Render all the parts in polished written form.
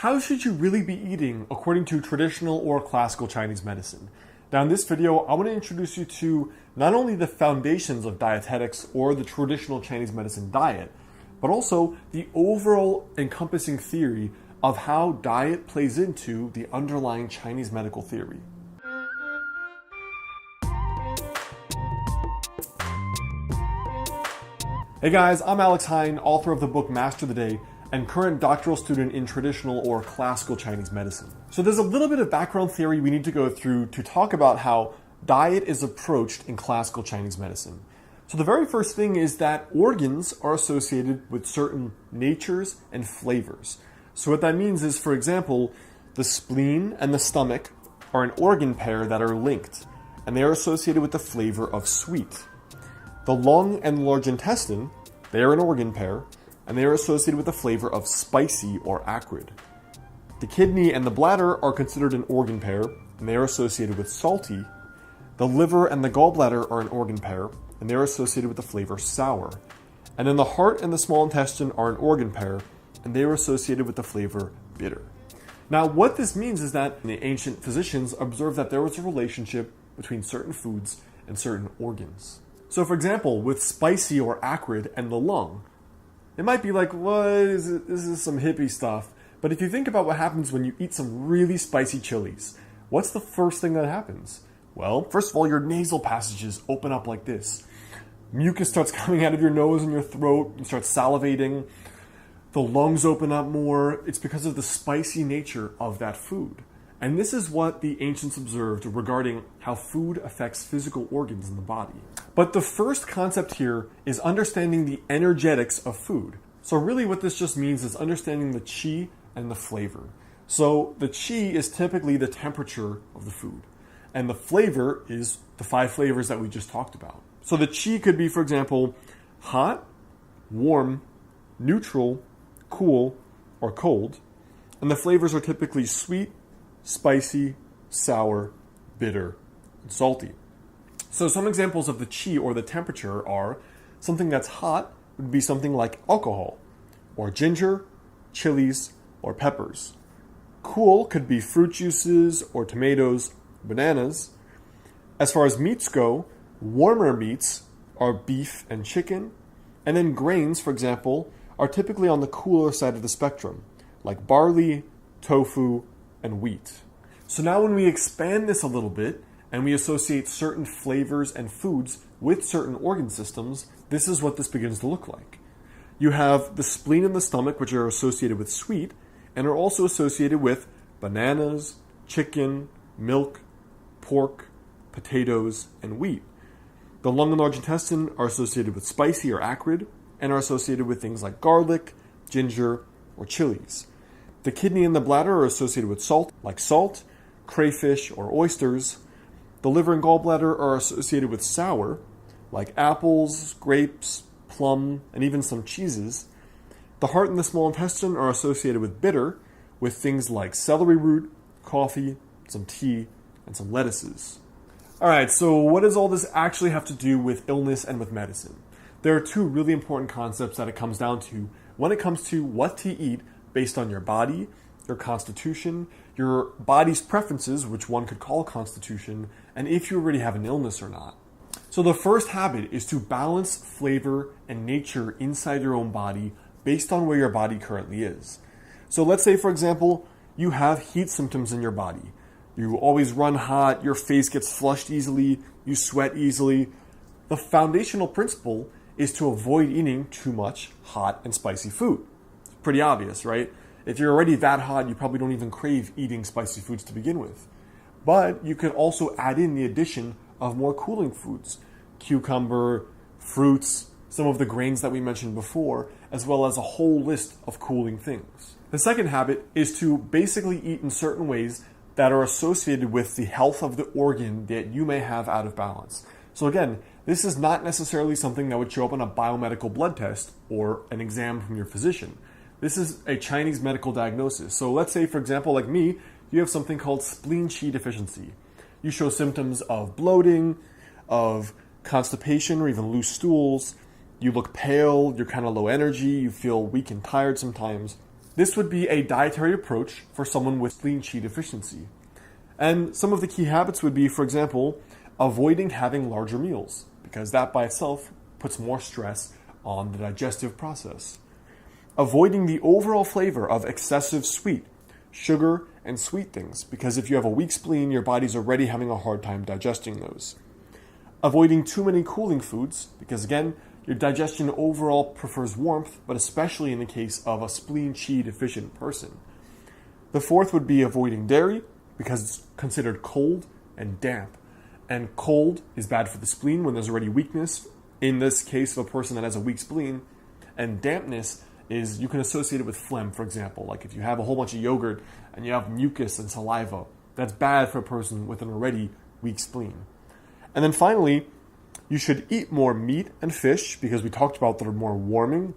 how should you really be eating according to traditional or classical Chinese medicine? Now in this video, I want to introduce you to not only the foundations of dietetics or the traditional Chinese medicine diet, but also the overall encompassing theory of how diet plays into the underlying Chinese medical theory. Hey guys, I'm Alex Hein, author of the book Master the Day, and current doctoral student in traditional or classical Chinese medicine. So there's a little bit of background theory we need to go through to talk about how diet is approached in classical Chinese medicine. So the very first thing is that organs are associated with certain natures and flavors. So what that means is, for example, the spleen and the stomach are an organ pair that are linked, and they are associated with the flavor of sweet. The lung and large intestine, they are an organ pair, and they are associated with the flavor of spicy or acrid. The kidney and the bladder are considered an organ pair, and they are associated with salty. The liver and the gallbladder are an organ pair, and they are associated with the flavor sour. And then the heart and the small intestine are an organ pair, and they are associated with the flavor bitter. Now, what this means is that the ancient physicians observed that there was a relationship between certain foods and certain organs. So, for example, with spicy or acrid and the lung, it might be like, what is it? This is some hippie stuff. But if you think about what happens when you eat some really spicy chilies, what's the first thing that happens? Well, first of all, your nasal passages open up like this. Mucus starts coming out of your nose and your throat. You start salivating. The lungs open up more. It's because of the spicy nature of that food. And this is what the ancients observed regarding how food affects physical organs in the body. But the first concept here is understanding the energetics of food. So really what this just means is understanding the qi and the flavor. So the qi is typically the temperature of the food, and the flavor is the 5 flavors that we just talked about. So the qi could be, for example, hot, warm, neutral, cool, or cold. And the flavors are typically sweet, spicy, sour, bitter, and salty. So some examples of the qi or the temperature are something that's hot would be something like alcohol, or ginger, chilies, or peppers. Cool could be fruit juices or tomatoes, bananas. As far as meats go, warmer meats are beef and chicken. And then grains, for example, are typically on the cooler side of the spectrum, like barley, tofu, and wheat. So now when we expand this a little bit and we associate certain flavors and foods with certain organ systems, this is what this begins to look like. You have the spleen and the stomach, which are associated with sweet and are also associated with bananas, chicken, milk, pork, potatoes, and wheat. The lung and large intestine are associated with spicy or acrid and are associated with things like garlic, ginger, or chilies. The kidney and the bladder are associated with salt, like salt, crayfish, or oysters. The liver and gallbladder are associated with sour, like apples, grapes, plum, and even some cheeses. The heart and the small intestine are associated with bitter, with things like celery root, coffee, some tea, and some lettuces. Alright, so what does all this actually have to do with illness and with medicine? There are 2 really important concepts that it comes down to when it comes to what to eat based on your body, your constitution, your body's preferences, which one could call constitution, and if you already have an illness or not. So the first habit is to balance flavor and nature inside your own body based on where your body currently is. So let's say, for example, you have heat symptoms in your body. You always run hot, your face gets flushed easily, you sweat easily. The foundational principle is to avoid eating too much hot and spicy food. Pretty obvious, right? If you're already that hot, you probably don't even crave eating spicy foods to begin with. But you could also add in the addition of more cooling foods, cucumber, fruits, some of the grains that we mentioned before, as well as a whole list of cooling things. The second habit is to basically eat in certain ways that are associated with the health of the organ that you may have out of balance. So again, this is not necessarily something that would show up on a biomedical blood test or an exam from your physician. This is a Chinese medical diagnosis. So let's say, for example, like me, you have something called spleen qi deficiency. You show symptoms of bloating, of constipation, or even loose stools. You look pale, you're kind of low energy, you feel weak and tired sometimes. This would be a dietary approach for someone with spleen qi deficiency. And some of the key habits would be, for example, avoiding having larger meals, because that by itself puts more stress on the digestive process. Avoiding the overall flavor of excessive sweet, sugar, and sweet things, because if you have a weak spleen, your body's already having a hard time digesting those. Avoiding too many cooling foods, because again, your digestion overall prefers warmth, but especially in the case of a spleen qi deficient person. The fourth would be avoiding dairy, because it's considered cold and damp. And cold is bad for the spleen when there's already weakness, in this case of a person that has a weak spleen. And dampness is, you can associate it with phlegm, for example. Like if you have a whole bunch of yogurt and you have mucus and saliva, that's bad for a person with an already weak spleen. And then finally, you should eat more meat and fish, because we talked about that are more warming.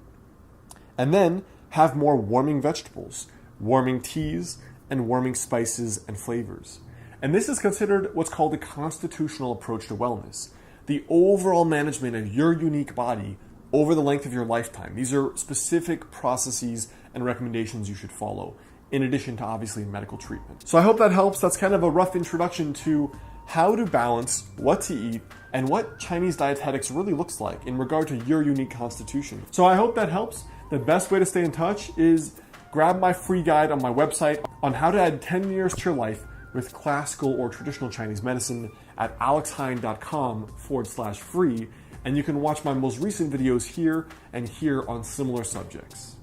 And then have more warming vegetables, warming teas, and warming spices and flavors. And this is considered what's called a constitutional approach to wellness, the overall management of your unique body over the length of your lifetime. These are specific processes and recommendations you should follow, in addition to obviously medical treatment. So I hope that helps. That's kind of a rough introduction to how to balance what to eat and what Chinese dietetics really looks like in regard to your unique constitution. So I hope that helps. The best way to stay in touch is grab my free guide on my website on how to add 10 years to your life with classical or traditional Chinese medicine at alexheyne.com/free. And you can watch my most recent videos here and here on similar subjects.